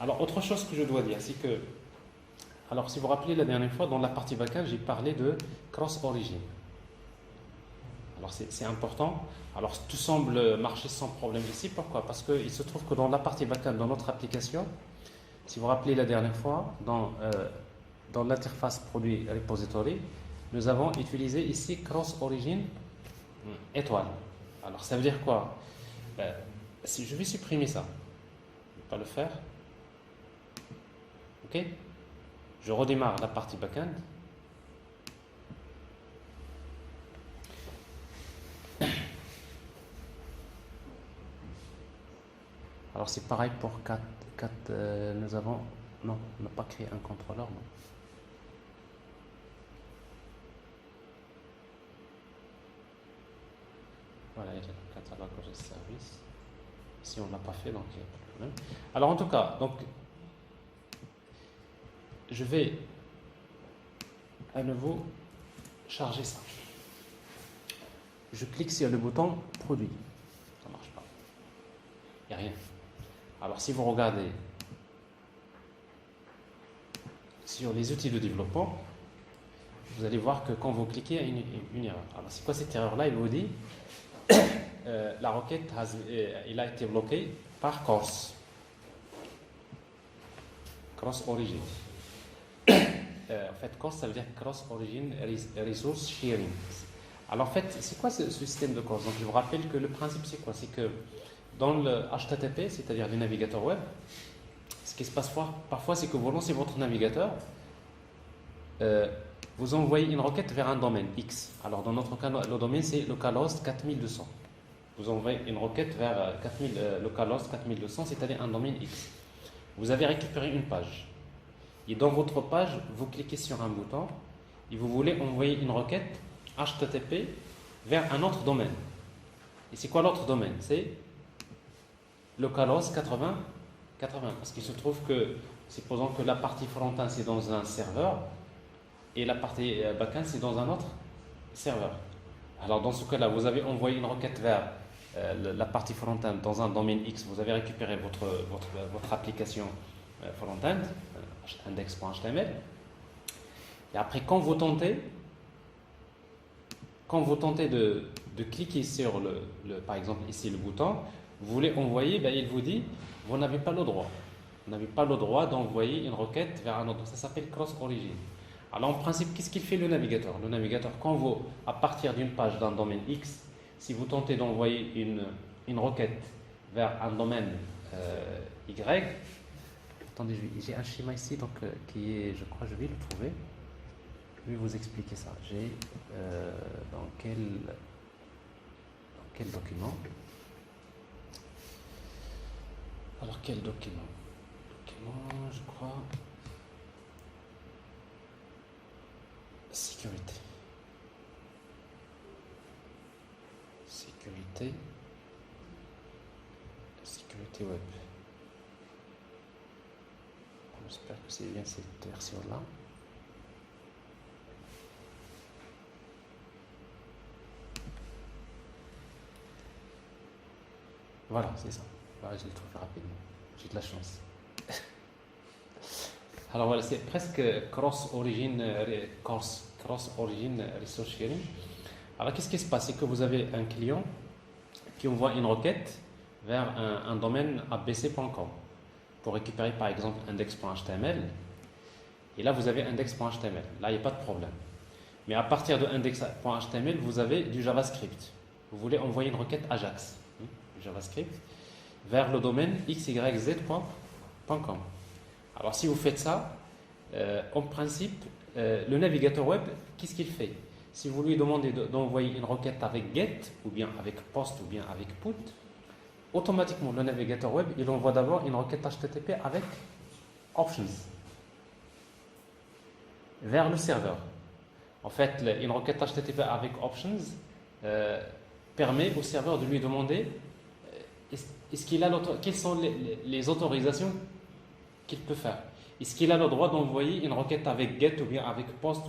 Alors, autre chose que je dois dire, c'est que, alors si vous vous rappelez la dernière fois, dans la partie backend, j'ai parlé de cross-origin. Alors, c'est important. Alors, tout semble marcher sans problème ici. Pourquoi? Parce qu'il se trouve que dans la partie backend, dans notre application, si vous vous rappelez la dernière fois, dans l'interface produit repository, nous avons utilisé ici cross-origin étoile. Alors, ça veut dire quoi? Si je vais supprimer ça, je ne vais pas le faire. Ok? Je redémarre la partie backend. Alors c'est pareil pour 4. Nous avons. Non, on n'a pas créé un contrôleur. Non. Voilà, il y a le catalogue de service. Si on ne l'a pas fait, donc il n'y a pas de problème. Alors en tout cas, donc je vais à nouveau charger ça. Je clique sur le bouton produit. Ça ne marche pas. Il n'y a rien. Alors si vous regardez sur les outils de développement, vous allez voir que quand vous cliquez, il y a une erreur. Alors c'est quoi cette erreur-là? Il vous dit la requête il a été bloquée par cross origin. En fait, cross, ça veut dire cross origin resource sharing. Alors en fait, c'est quoi ce système de cross? Donc je vous rappelle que le principe c'est quoi? C'est que dans le HTTP, c'est-à-dire le navigateur web, ce qui se passe parfois, c'est que vous lancez votre navigateur, vous envoyez une requête vers un domaine X. Alors dans notre cas, le domaine c'est localhost 4200. Vous envoyez une requête vers localhost 4200, c'est-à-dire un domaine X. Vous avez récupéré une page. Et dans votre page, vous cliquez sur un bouton et vous voulez envoyer une requête HTTP vers un autre domaine. Et c'est quoi l'autre domaine? C'est localhost 80. Parce qu'il se trouve que, supposons que la partie front-end c'est dans un serveur et la partie back-end c'est dans un autre serveur. Alors dans ce cas-là, vous avez envoyé une requête vers la partie front-end dans un domaine X, vous avez récupéré votre application front-end, index.html, et après quand vous tentez de cliquer sur par exemple ici le bouton, vous voulez envoyer, il vous dit vous n'avez pas le droit. Vous n'avez pas le droit d'envoyer une requête vers un autre. Ça s'appelle cross-origin. Alors en principe, qu'est-ce qu'il fait le navigateur? Le navigateur, quand vous, à partir d'une page d'un domaine X, si vous tentez d'envoyer une requête vers un domaine Y, attendez, j'ai un schéma ici donc, qui est, je crois, je vais le trouver. Je vais vous expliquer ça. J'ai dans quel document? Alors quel document? Je crois sécurité web. J'espère que c'est bien cette version là. Voilà, c'est ça. Voilà, je l'ai trouvé rapidement. J'ai de la chance. Alors voilà, c'est presque cross-origin resource sharing. Alors qu'est-ce qui se passe? C'est que vous avez un client qui envoie une requête vers un domaine abc.com pour récupérer par exemple index.html. Et là, vous avez index.html. Là, il n'y a pas de problème. Mais à partir de index.html, vous avez du JavaScript. Vous voulez envoyer une requête Ajax, JavaScript, vers le domaine xyz.com. Alors si vous faites ça, en principe, le navigateur web, qu'est-ce qu'il fait? Si vous lui demandez d'envoyer une requête avec get, ou bien avec post, ou bien avec put, automatiquement le navigateur web, il envoie d'abord une requête HTTP avec options vers le serveur. En fait, une requête HTTP avec options permet au serveur de lui demander quelles sont les autorisations qu'il peut faire. Est-ce qu'il a le droit d'envoyer une requête avec get ou bien avec post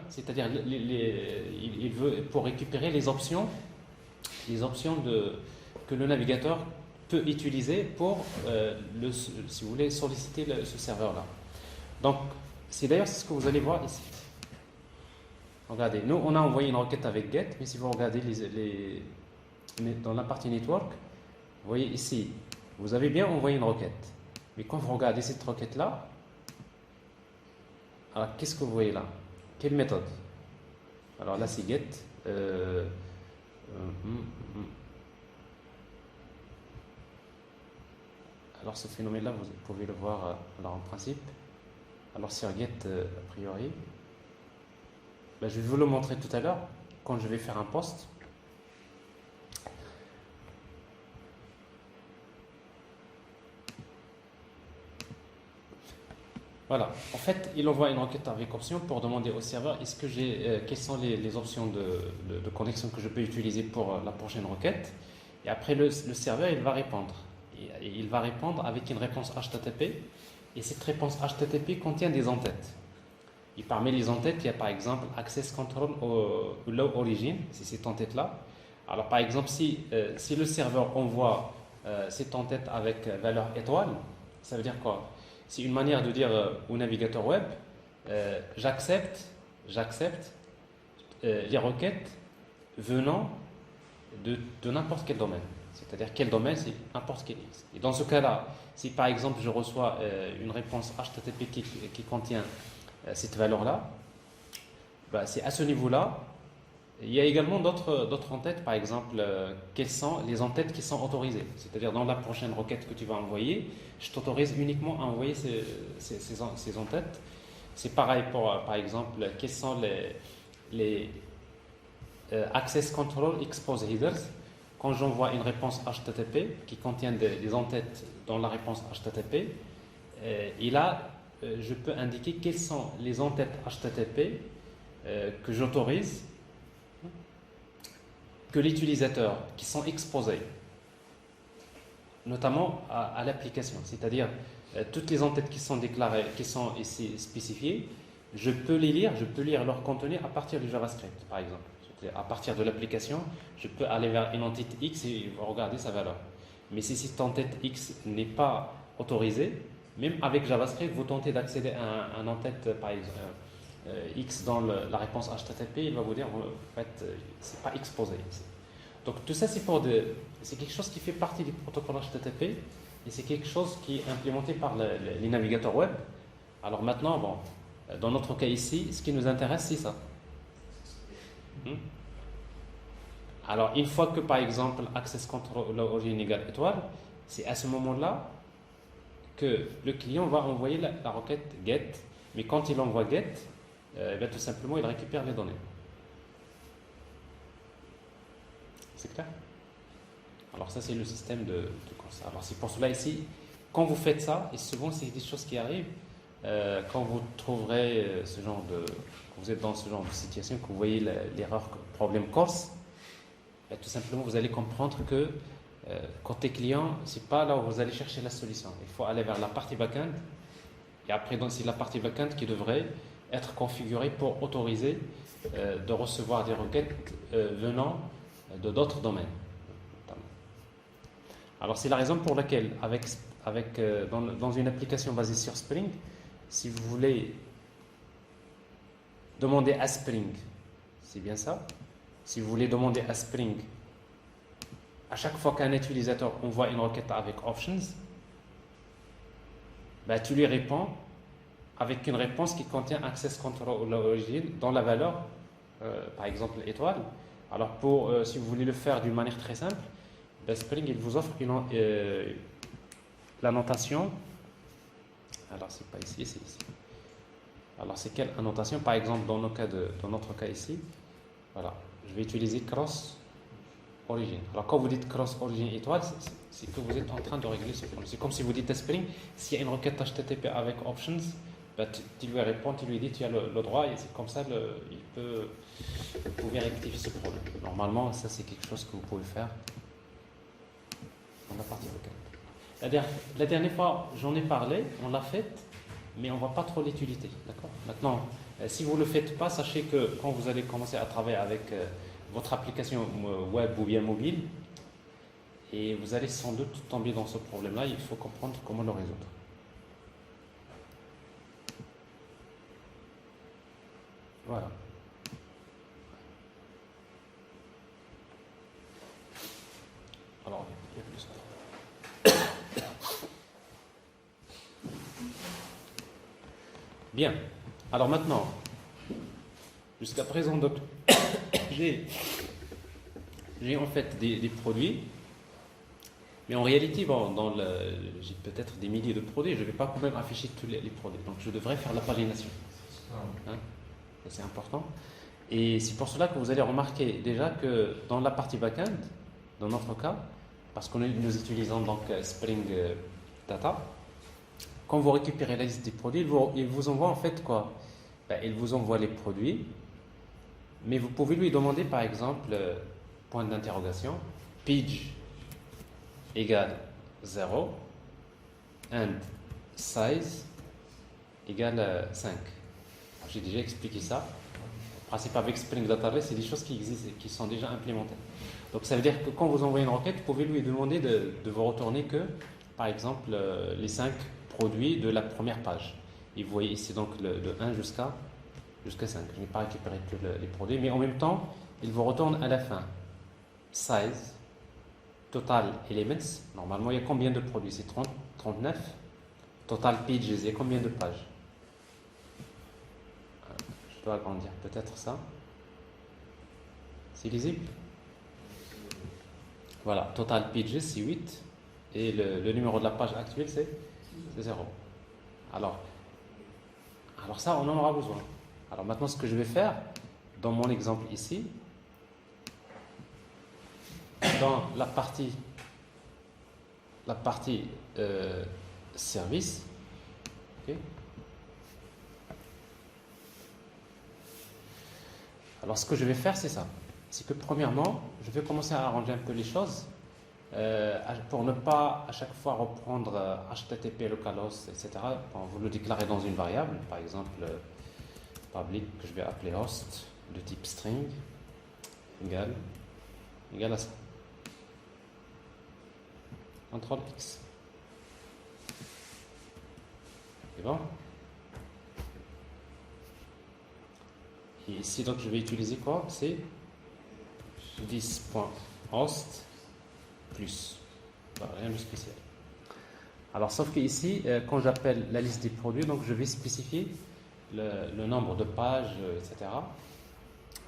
c'est-à-dire il veut pour récupérer les options que le navigateur peut utiliser pour, si vous voulez, solliciter ce serveur-là. Donc, c'est d'ailleurs ce que vous allez voir ici. Regardez, nous, on a envoyé une requête avec GET, mais si vous regardez dans la partie network, vous voyez ici, vous avez bien envoyé une requête. Mais quand vous regardez cette requête-là, alors qu'est-ce que vous voyez là? Quelle méthode? Alors là, c'est GET. Alors ce phénomène-là, vous pouvez le voir alors en principe. Alors sur GET, a priori, ben, je vais vous le montrer tout à l'heure quand je vais faire un post. Voilà, en fait, il envoie une requête avec option pour demander au serveur quelles sont les options de connexion que je peux utiliser pour la prochaine requête. Et après, le serveur, il va répondre. Et il va répondre avec une réponse HTTP. Et cette réponse HTTP contient des entêtes. Et parmi les entêtes, il y a par exemple Access Control Low Origin, c'est cette entête-là. Alors par exemple, si le serveur envoie cette entête avec valeur étoile, ça veut dire quoi? C'est une manière de dire au navigateur web, j'accepte les requêtes venant de n'importe quel domaine. C'est-à-dire quel domaine, c'est n'importe quel X. Et dans ce cas-là, si par exemple je reçois une réponse HTTP qui contient cette valeur-là, bah, c'est à ce niveau-là. Il y a également d'autres entêtes, par exemple, quelles sont les entêtes qui sont autorisées. C'est-à-dire dans la prochaine requête que tu vas envoyer, je t'autorise uniquement à envoyer ces entêtes. C'est pareil pour, par exemple, quels sont les Access Control Expose Headers. Quand j'envoie une réponse HTTP qui contient des entêtes dans la réponse HTTP, et là, je peux indiquer quelles sont les entêtes HTTP que j'autorise, que l'utilisateur, qui sont exposées, notamment à l'application. C'est-à-dire, toutes les entêtes qui sont déclarées, qui sont ici spécifiées, je peux lire leur contenu à partir du JavaScript, par exemple. À partir de l'application, je peux aller vers une entité X et regarder sa valeur. Mais si cette entête X n'est pas autorisée, même avec JavaScript, vous tentez d'accéder à une entête, par exemple, X dans la réponse HTTP, il va vous dire, en fait, c'est pas exposé ici. Donc tout ça, c'est quelque chose qui fait partie du protocole HTTP et c'est quelque chose qui est implémenté par les navigateurs web. Alors maintenant, bon, dans notre cas ici, ce qui nous intéresse, c'est ça. Alors, une fois que, par exemple, Access Control Origin égale étoile, c'est à ce moment-là que le client va envoyer la requête GET. Mais quand il envoie GET, bien, tout simplement, il récupère les données. C'est clair? Alors, ça, c'est le système de constat. Alors, c'est pour cela ici, quand vous faites ça, et souvent, c'est des choses qui arrivent, quand vous trouverez ce genre de... Quand vous êtes dans ce genre de situation, que vous voyez l'erreur problème corse, tout simplement vous allez comprendre que côté client, c'est pas là où vous allez chercher la solution. Il faut aller vers la partie backend et après donc c'est la partie backend qui devrait être configurée pour autoriser de recevoir des requêtes venant de d'autres domaines. Alors c'est la raison pour laquelle dans une application basée sur Spring, si vous voulez demander à Spring, c'est bien ça. Si vous voulez demander à Spring, à chaque fois qu'un utilisateur envoie une requête avec options, ben, tu lui réponds avec une réponse qui contient Access Control Origin dans la valeur, par exemple étoile. Alors si vous voulez le faire d'une manière très simple, ben, Spring il vous offre la notation. Alors c'est pas ici, c'est ici. Alors c'est quelle annotation? Par exemple dans notre cas ici, voilà, je vais utiliser cross origin. Alors quand vous dites cross origin étoile, c'est que vous êtes en train de régler ce problème. C'est comme si vous dites à Spring, s'il y a une requête HTTP avec options, ben, tu lui réponds, tu lui dis tu as le droit et c'est comme ça vous pouvez rectifier ce problème. Normalement ça c'est quelque chose que vous pouvez faire dans la partie locale. La dernière fois j'en ai parlé, on l'a fait, mais on ne voit pas trop l'utilité. D'accord? Maintenant, si vous ne le faites pas, sachez que quand vous allez commencer à travailler avec votre application web ou bien mobile, Et vous allez sans doute tomber dans ce problème-là, il faut comprendre comment le résoudre. Voilà. Alors, il y a plus de... Bien. Alors maintenant, jusqu'à présent, donc, j'ai en fait des produits, mais en réalité, bon, j'ai peut-être des milliers de produits, je ne vais pas quand même afficher tous les produits. Donc je devrais faire la pagination. Hein? Ça, c'est important. Et c'est pour cela que vous allez remarquer déjà que dans la partie backend, dans notre cas, parce que nous utilisons donc Spring Data, quand vous récupérez la liste des produits, il vous envoie en fait quoi? Il vous envoie les produits, mais vous pouvez lui demander par exemple, point d'interrogation, page égale 0 and size égale 5. J'ai déjà expliqué ça. Le principe avec Spring Data Array, c'est des choses qui existent et qui sont déjà implémentées. Donc ça veut dire que quand vous envoyez une requête, vous pouvez lui demander de vous retourner que, par exemple, les 5 produits de la première page. Et vous voyez ici donc de 1 jusqu'à 5. Je n'ai pas récupéré tous les produits, mais en même temps, il vous retourne à la fin. Size, total elements. Normalement, il y a combien de produits? C'est 39. Total pages, il y a combien de pages? Je dois agrandir peut-être ça. C'est lisible? Voilà, total pages, c'est 8. Et le numéro de la page actuelle, c'est 0. Alors ça, on en aura besoin. Alors maintenant, ce que je vais faire, dans mon exemple ici, dans la partie service, okay. Alors ce que je vais faire, c'est ça. C'est que premièrement, je vais commencer à arranger un peu les choses pour ne pas à chaque fois reprendre HTTP localhost, etc. Bon, vous le déclarez dans une variable, par exemple public que je vais appeler host de type string égale à ça. CTRL X. C'est bon? Et ici, donc, je vais utiliser quoi? C'est this.host plus. Voilà, rien de spécial. Alors, sauf que ici, quand j'appelle la liste des produits, donc je vais spécifier le nombre de pages, etc.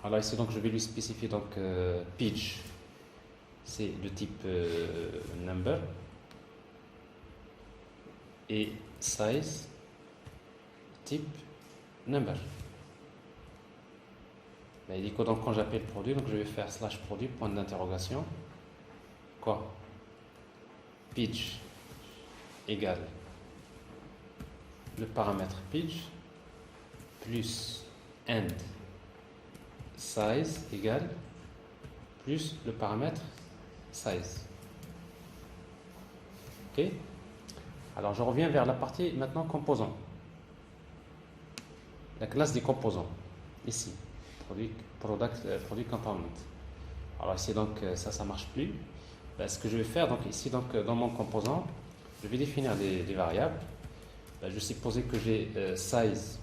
Alors ici, donc, je vais lui spécifier donc page. C'est de type number. Et size, type number. Il dit que donc, quand j'appelle produit, donc je vais faire slash produit, point d'interrogation. Quoi? Page égale le paramètre page plus end size égale plus le paramètre size. Ok? Alors je reviens vers la partie maintenant composant. La classe des composants. Ici. Product component. Alors ici donc ça marche plus. Ce que je vais faire donc ici donc dans mon composant, je vais définir des variables. Je vais supposer que j'ai size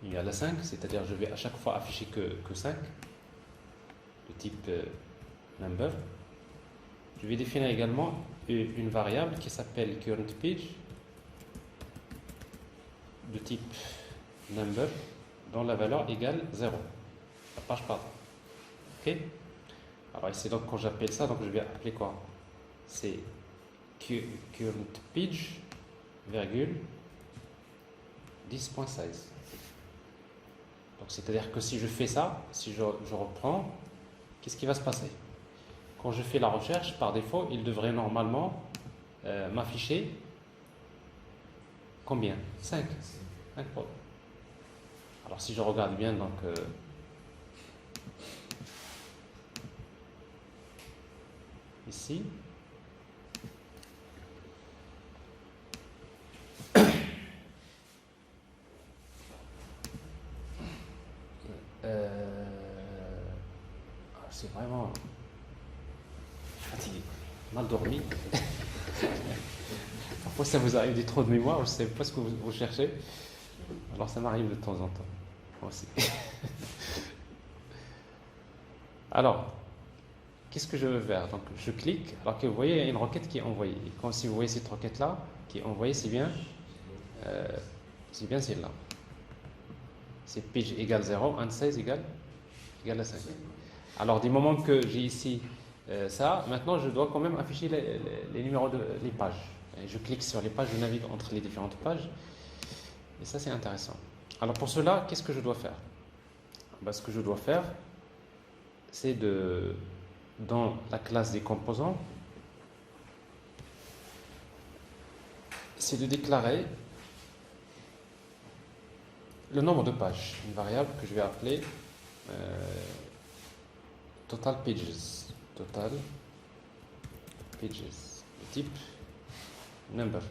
égale à 5, c'est-à-dire je vais à chaque fois afficher que 5 de type number. Je vais définir également une variable qui s'appelle current page de type number dont la valeur égale 0. La page pardon. Ok? Alors ici donc quand j'appelle ça, donc je vais appeler quoi? C'est current page virgule 10.size. Donc c'est-à-dire que si je fais ça, si je reprends, qu'est-ce qui va se passer? Quand je fais la recherche, par défaut, il devrait normalement m'afficher combien? 5. 5 produits. Alors si je regarde bien, donc ici, c'est vraiment fatigué. mal dormi. Parfois, ça vous arrive des trous de mémoire, je ne sais pas ce que vous cherchez. Alors, ça m'arrive de temps en temps. Moi aussi. Alors, qu'est-ce que je veux faire? Donc, je clique, alors que vous voyez, il y a une requête qui est envoyée. Et quand si vous voyez cette requête-là, qui est envoyée, c'est bien celle-là. C'est page égale 0, and size égale à 5. Alors, du moment que j'ai ici ça, maintenant, je dois quand même afficher les numéros les pages. Et je clique sur les pages, je navigue entre les différentes pages. Et ça, c'est intéressant. Alors, pour cela, qu'est-ce que je dois faire? Ce que je dois faire, c'est dans la classe des composants, c'est de déclarer le nombre de pages, une variable que je vais appeler total pages. Total pages. Le type number.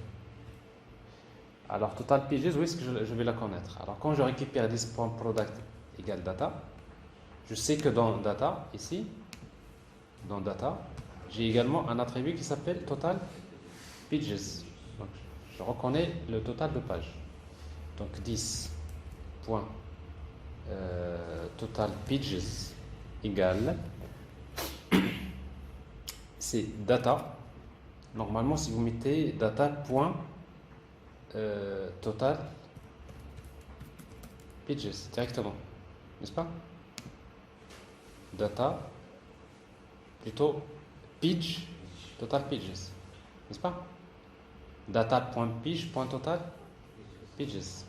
Alors, total pages, où est-ce que je vais la connaître? Alors, quand je récupère this.product égale data, je sais que dans data, ici, dans data, j'ai également un attribut qui s'appelle total pages. Donc, je reconnais le total de pages. Donc, 10. Total pages égale, c'est data. Normalement, si vous mettez data total pages directement, n'est-ce pas? Data plutôt page total pages, n'est-ce pas? Data.page.total pages.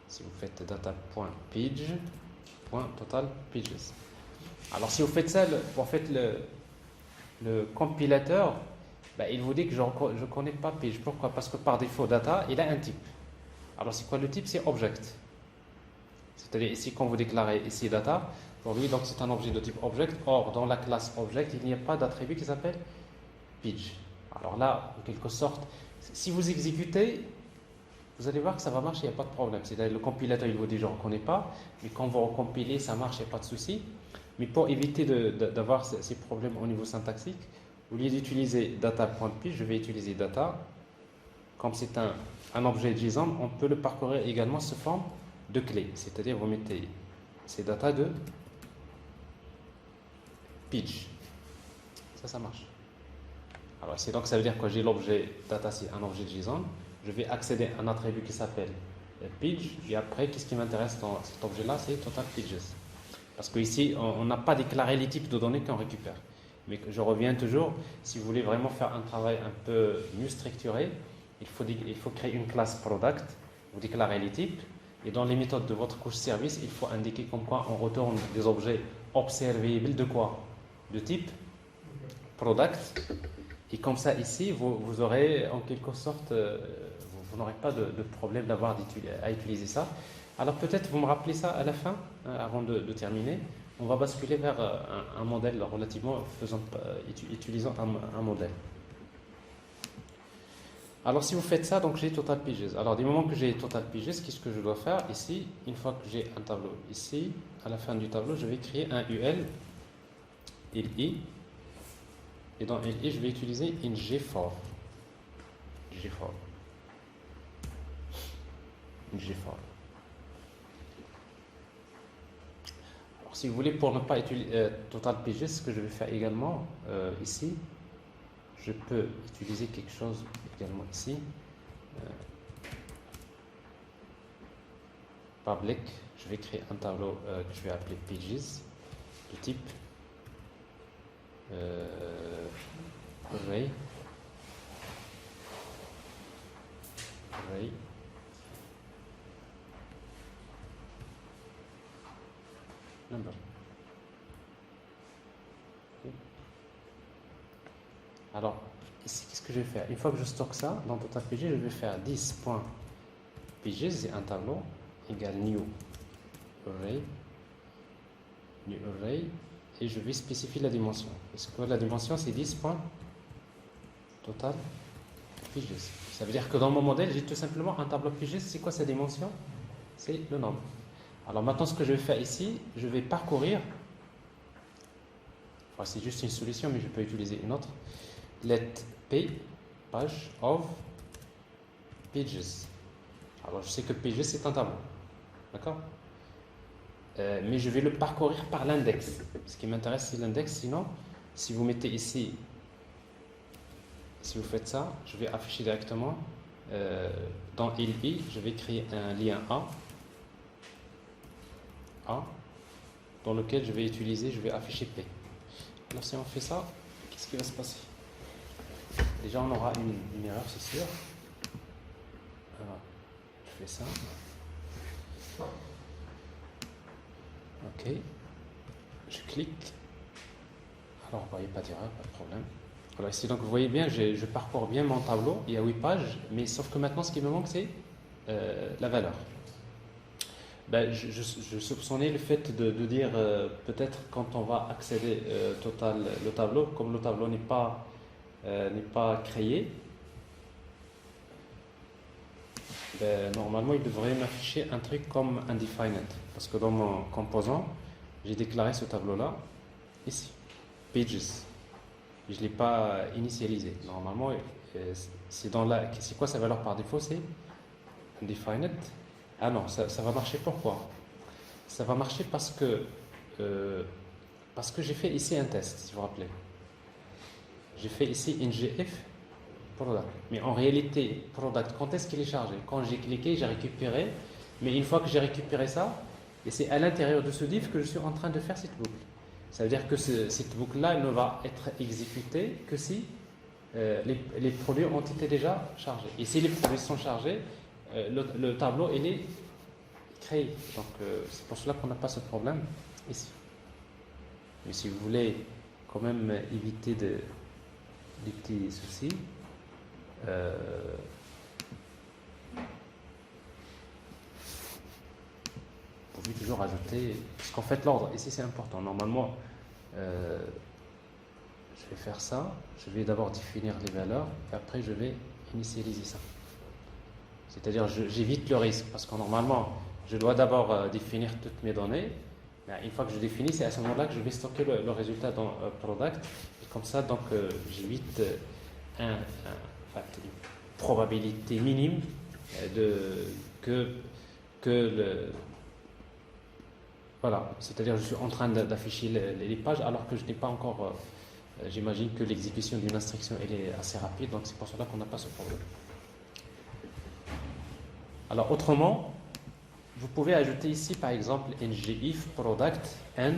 Si vous faites data.page.total pages. Alors si vous faites ça, en fait le compilateur, il vous dit que je ne connais pas page. Pourquoi? Parce que par défaut data, il a un type. Alors c'est quoi le type? C'est object. C'est-à-dire ici quand vous déclarez ici data, pour lui donc c'est un objet de type object. Or dans la classe object, il n'y a pas d'attribut qui s'appelle page. Alors là, en quelque sorte, si vous exécutez, vous allez voir que ça va marcher, il n'y a pas de problème. C'est-à-dire le compilateur, il vous dit je ne reconnais pas, mais quand vous recompilez, ça marche, il n'y a pas de souci. Mais pour éviter d'avoir ces problèmes au niveau syntaxique, au lieu d'utiliser data.page, je vais utiliser data. Comme c'est un objet JSON, on peut le parcourir également sous forme de clé. C'est-à-dire vous mettez ces data de page. Ça marche. Alors ici, donc ça veut dire que j'ai l'objet data, c'est un objet JSON. Je vais accéder à un attribut qui s'appelle page. Et après, qu'est-ce qui m'intéresse dans cet objet-là? C'est total pages. Parce qu'ici, on n'a pas déclaré les types de données qu'on récupère. Mais je reviens toujours, si vous voulez vraiment faire un travail un peu mieux structuré, il faut créer une classe product, vous déclarez les types, et dans les méthodes de votre couche service, il faut indiquer comme quoi on retourne des objets observables de quoi? De type product. Et comme ça, ici, vous aurez en quelque sorte, vous n'aurez pas de problème à utiliser ça. Alors peut-être vous me rappelez ça à la fin, avant de terminer. On va basculer vers un modèle relativement utilisant un modèle. Alors si vous faites ça, donc j'ai total pages. Alors du moment que j'ai total pages, qu'est-ce que je dois faire ici? Une fois que j'ai un tableau ici, à la fin du tableau, je vais créer un UL, LI, et dans LI, je vais utiliser une GFOR. Une GFOR. Alors si vous voulez, pour ne pas utiliser total pages, ce que je vais faire également ici, je peux utiliser quelque chose également ici. Public, je vais créer un tableau que je vais appeler pages de type array number. Okay. Alors ici, qu'est-ce que je vais faire? Une fois que je stocke ça dans total pages, je vais faire 10.pages, c'est un tableau, égale new array, et je vais spécifier la dimension. Est-ce que la dimension c'est 10.total pages? Ça veut dire que dans mon modèle, j'ai tout simplement un tableau pages. C'est quoi sa dimension? C'est le nombre. Alors maintenant, ce que je vais faire ici, je vais parcourir. Enfin, c'est juste une solution, mais je peux utiliser une autre. Let p page of pages. Alors je sais que pages c'est un tableau, d'accord? Mais je vais le parcourir par l'index. Ce qui m'intéresse c'est l'index, sinon si vous mettez ici, si vous faites ça, je vais afficher directement dans LI, je vais créer un lien A dans lequel je vais afficher P. Alors si on fait ça, qu'est-ce qui va se passer? Déjà on aura une erreur, c'est sûr. Alors, je fais ça. Ok. Je clique. Alors vous voyez pas d'erreur, pas de problème. Alors ici donc vous voyez bien, je parcours bien mon tableau. Il y a 8 pages, mais sauf que maintenant ce qui me manque c'est la valeur. Ben, je soupçonnais le fait de dire peut-être quand on va accéder le tableau, comme le tableau n'est pas créé, ben, normalement il devrait m'afficher un truc comme undefined, parce que dans mon composant j'ai déclaré ce tableau là ici, pages, je ne l'ai pas initialisé. Normalement c'est quoi sa valeur par défaut? C'est undefined. Ah non, ça va marcher. Pourquoi? Ça va marcher parce que j'ai fait ici un test, si vous vous rappelez. J'ai fait ici ngF product. Mais en réalité, product, quand est-ce qu'il est chargé? Quand j'ai cliqué, j'ai récupéré. Mais une fois que j'ai récupéré ça, et c'est à l'intérieur de ce div que je suis en train de faire cette boucle. Ça veut dire que cette boucle-là ne va être exécutée que si les produits ont été déjà chargés. Et si les produits sont chargés, le tableau il est créé. Donc c'est pour cela qu'on n'a pas ce problème ici. Mais si vous voulez quand même éviter des petits soucis, vous pouvez toujours ajouter, parce qu'en fait l'ordre ici c'est important. Normalement je vais faire ça, je vais d'abord définir les valeurs et après je vais initialiser ça. C'est-à-dire j'évite le risque parce que normalement je dois d'abord définir toutes mes données. Une fois que je définis, c'est à ce moment-là que je vais stocker le résultat dans product. Et comme ça, donc j'évite une probabilité minime voilà, c'est-à-dire je suis en train d'afficher les pages alors que je n'ai pas encore. J'imagine que l'exécution d'une instruction elle est assez rapide, donc c'est pour cela qu'on n'a pas ce problème. Alors autrement, vous pouvez ajouter ici par exemple ngIf product and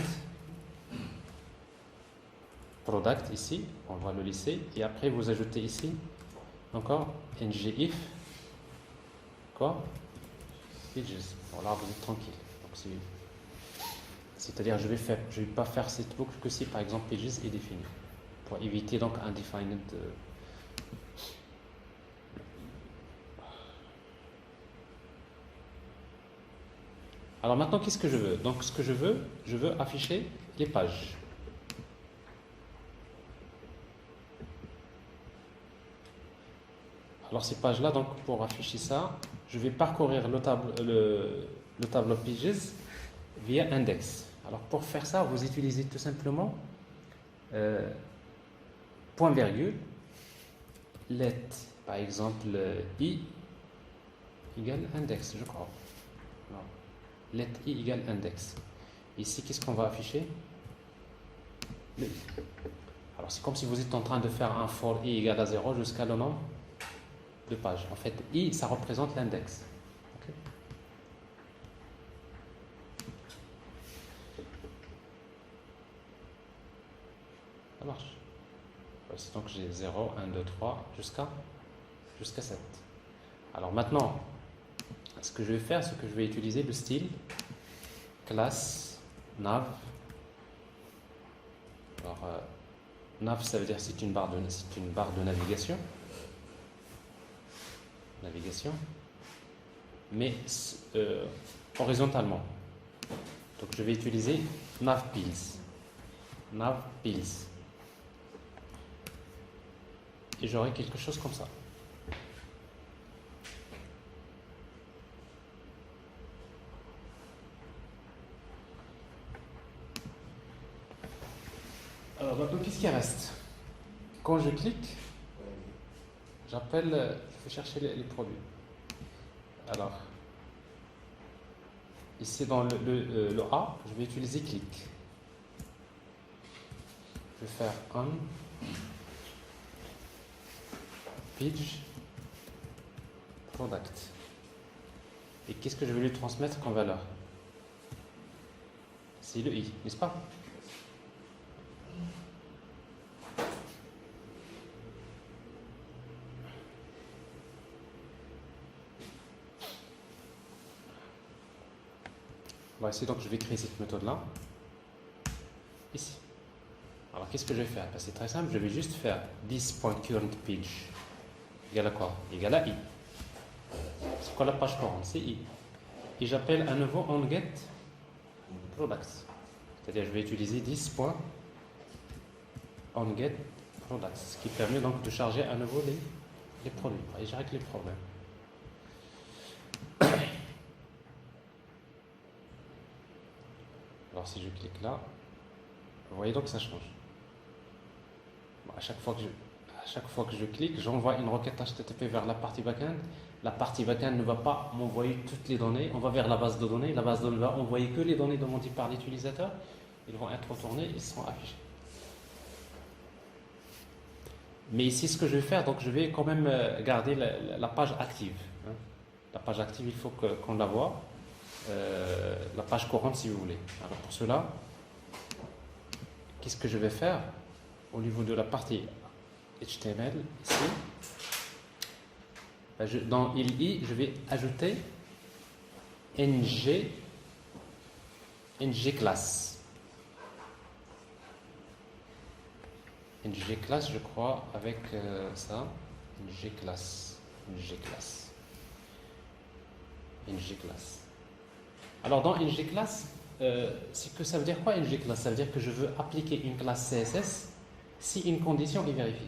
product ici, on va le laisser, et après vous ajoutez ici encore ngIf quoi pages. Voilà, vous êtes tranquille. Donc c'est-à-dire je vais pas faire cette boucle que si par exemple pages est défini pour éviter donc undefined. Alors maintenant, qu'est-ce que je veux? Donc ce que je veux afficher les pages. Alors ces pages-là, donc pour afficher ça, je vais parcourir le tableau pages via index. Alors pour faire ça, vous utilisez tout simplement point virgule, let par exemple i égale index, je crois. Non. Let i égale index. Ici, qu'est-ce qu'on va afficher? Le i. Alors, c'est comme si vous êtes en train de faire un for i égale à 0 jusqu'à le nombre de pages. En fait, i, ça représente l'index. Okay. Ça marche. Donc, j'ai 0, 1, 2, 3 jusqu'à 7. Alors, maintenant, ce que je vais faire, c'est que je vais utiliser le style classe nav. Alors, nav, ça veut dire c'est une barre de navigation. Mais horizontalement. Donc, je vais utiliser navpills. Et j'aurai quelque chose comme ça. Alors maintenant, qu'est-ce qui reste? Quand je clique, j'appelle, je vais chercher les produits. Alors, ici dans le A, je vais utiliser click. Je vais faire on page product. Et qu'est-ce que je vais lui transmettre comme valeur? C'est le i, n'est-ce pas? Voilà, ici, donc je vais créer cette méthode-là. Ici. Alors, qu'est-ce que je vais faire? Ben, c'est très simple, je vais juste faire this.currentPage égale à quoi? Égale à i. C'est quoi la page courante? C'est i. Et j'appelle à nouveau onGetProducts. C'est-à-dire, je vais utiliser this.onGetProducts, ce qui permet donc de charger à nouveau les produits. Et je règle les problèmes. Alors, si je clique là, vous voyez donc que ça change. Bon, à chaque fois que je clique, j'envoie une requête HTTP vers la partie backend. La partie backend ne va pas m'envoyer toutes les données. On va vers la base de données. La base de données va envoyer que les données demandées par l'utilisateur. Ils vont être retournés, ils seront affichés. Mais ici, ce que je vais faire, donc je vais quand même garder la page active. Hein. La page active, il faut qu'on la voit. La page courante, si vous voulez. Alors pour cela, qu'est-ce que je vais faire au niveau de la partie HTML ici? Dans ILI, je vais ajouter ng class. ng class, je crois, avec ça. ng class. Alors dans ng class, c'est que ça veut dire quoi ng class? Ça veut dire que je veux appliquer une classe CSS si une condition est vérifiée.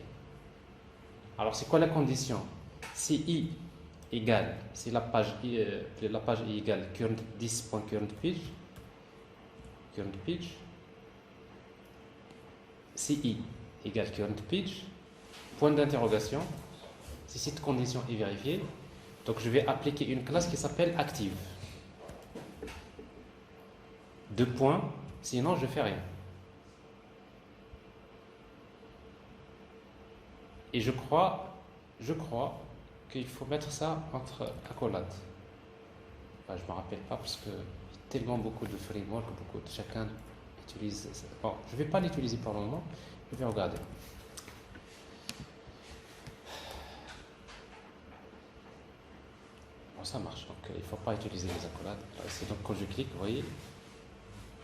Alors c'est quoi la condition? Si i égale, si la page i égale this.currentPage, si i égale currentPage, point d'interrogation, si cette condition est vérifiée, donc je vais appliquer une classe qui s'appelle active. 2 points, sinon je fais rien. Et je crois qu'il faut mettre ça entre accolades. Enfin, je ne me rappelle pas parce que tellement beaucoup de frameworks, chacun utilise. Bon, je ne vais pas l'utiliser pour le moment, je vais regarder. Bon, ça marche, donc il ne faut pas utiliser les accolades. C'est donc quand je clique, vous voyez,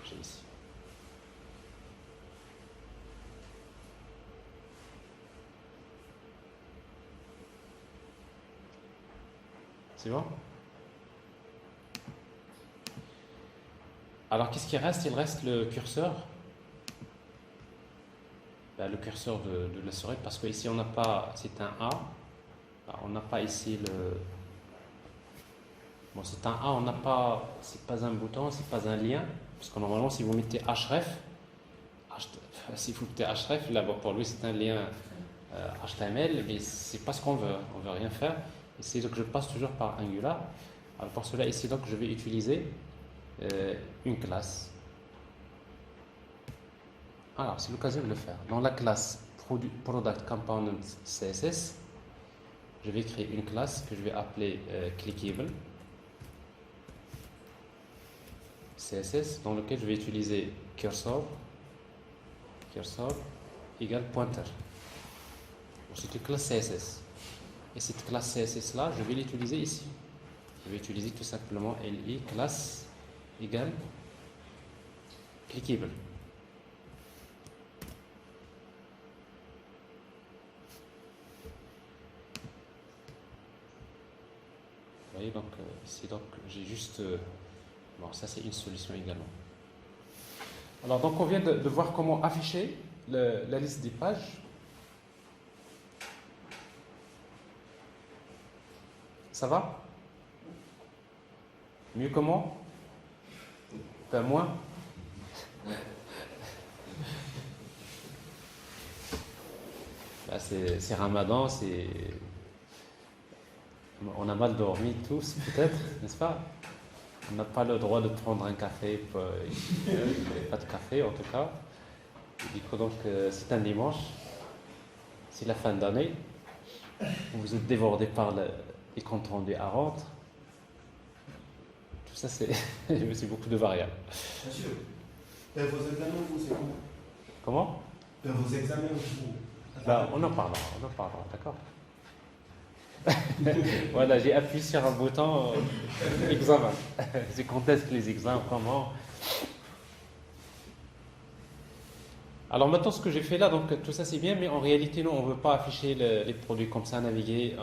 j'ai ici. C'est bon? Alors, qu'est-ce qui reste? Il reste le curseur. Ben, le curseur de la souris, parce que ici on n'a pas, c'est un A. On n'a pas ici le. Bon, c'est un A, on n'a pas, c'est pas un bouton, c'est pas un lien, parce que normalement, si vous mettez href, si vous mettez href, là, pour lui, c'est un lien HTML, mais c'est pas ce qu'on veut. On veut rien faire. Ici, donc, je passe toujours par Angular. Alors, pour cela, ici, donc, je vais utiliser une classe. Alors, c'est l'occasion de le faire. Dans la classe Product Component CSS, je vais créer une classe que je vais appeler Clickable CSS, dans lequel je vais utiliser cursor égale pointer. C'est une classe CSS. Et cette classe CSS là, je vais l'utiliser ici. Je vais utiliser tout simplement li classe égale clickable. Vous voyez, donc ici, donc j'ai juste. Bon, ça c'est une solution également. Alors, donc on vient de voir comment afficher la liste des pages. Ça va? Mieux comment? Enfin, moins? Là, c'est Ramadan, on a mal dormi tous, peut-être, n'est-ce pas? On n'a pas le droit de prendre un café, pas de café en tout cas. Du coup, donc, c'est un dimanche, c'est la fin d'année, vous êtes débordé par les comptes rendus à rendre. Tout ça, c'est beaucoup de variables. Monsieur, vos examens, vous, c'est comment? Comment? Vos examens, vous. Là, on en parlera, d'accord? Voilà, j'ai appuyé sur un bouton examen. Je conteste les examens, comment? Alors maintenant, ce que j'ai fait là, donc tout ça c'est bien, mais en réalité, nous, on ne veut pas afficher les produits comme ça, naviguer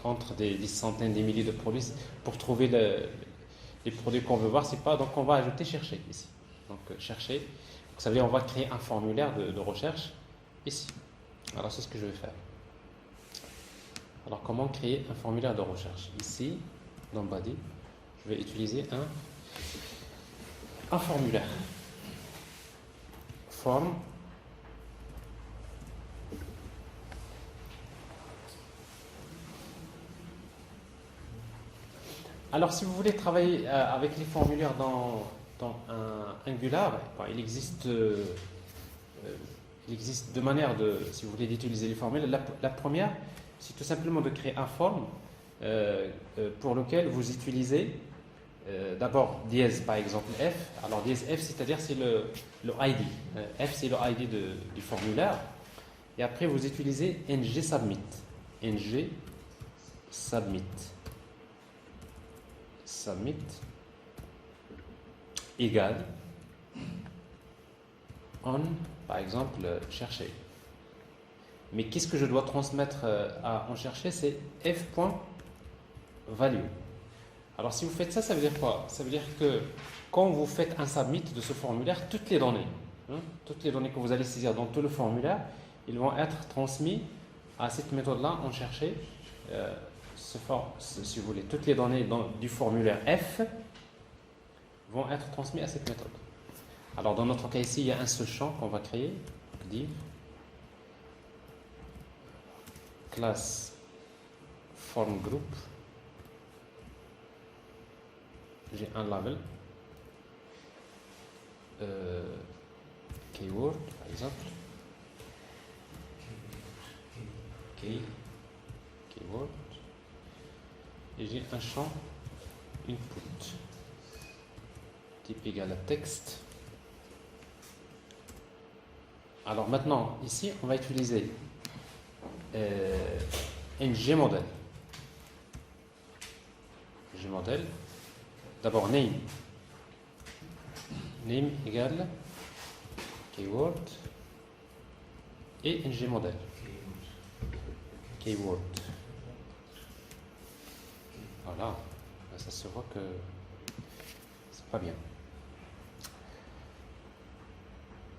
entre des centaines, des milliers de produits pour trouver les produits qu'on veut voir. C'est pas, donc on va ajouter chercher ici. Donc chercher, donc, ça veut dire on va créer un formulaire de recherche ici. Alors c'est ce que je vais faire. Alors comment créer un formulaire de recherche? Ici, dans Body, je vais utiliser un formulaire. Form. Alors si vous voulez travailler avec les formulaires dans un Angular, il existe deux manières si vous voulez, d'utiliser les formules. La première, c'est tout simplement de créer un form pour lequel vous utilisez d'abord dièse, par exemple F. Alors dièse F, c'est-à-dire c'est le ID. F, c'est le ID du formulaire. Et après, vous utilisez ng submit. ng submit. Submit égale on, par exemple, chercher. Mais qu'est-ce que je dois transmettre en chercher? C'est f.value. Alors si vous faites ça, ça veut dire quoi? Ça veut dire que quand vous faites un submit de ce formulaire, toutes les données que vous allez saisir dans tout le formulaire, ils vont être transmis à cette méthode-là en chercher. Si vous voulez, toutes les données du formulaire F vont être transmises à cette méthode. Alors dans notre cas ici, il y a un seul champ qu'on va créer, div class form group. J'ai un label keyword par exemple, keyword, et j'ai un champ input type égal à texte. Alors maintenant ici on va utiliser ngModel. ngModel, d'abord name égale keyword et ngModel keyword. Voilà, ça se voit que c'est pas bien.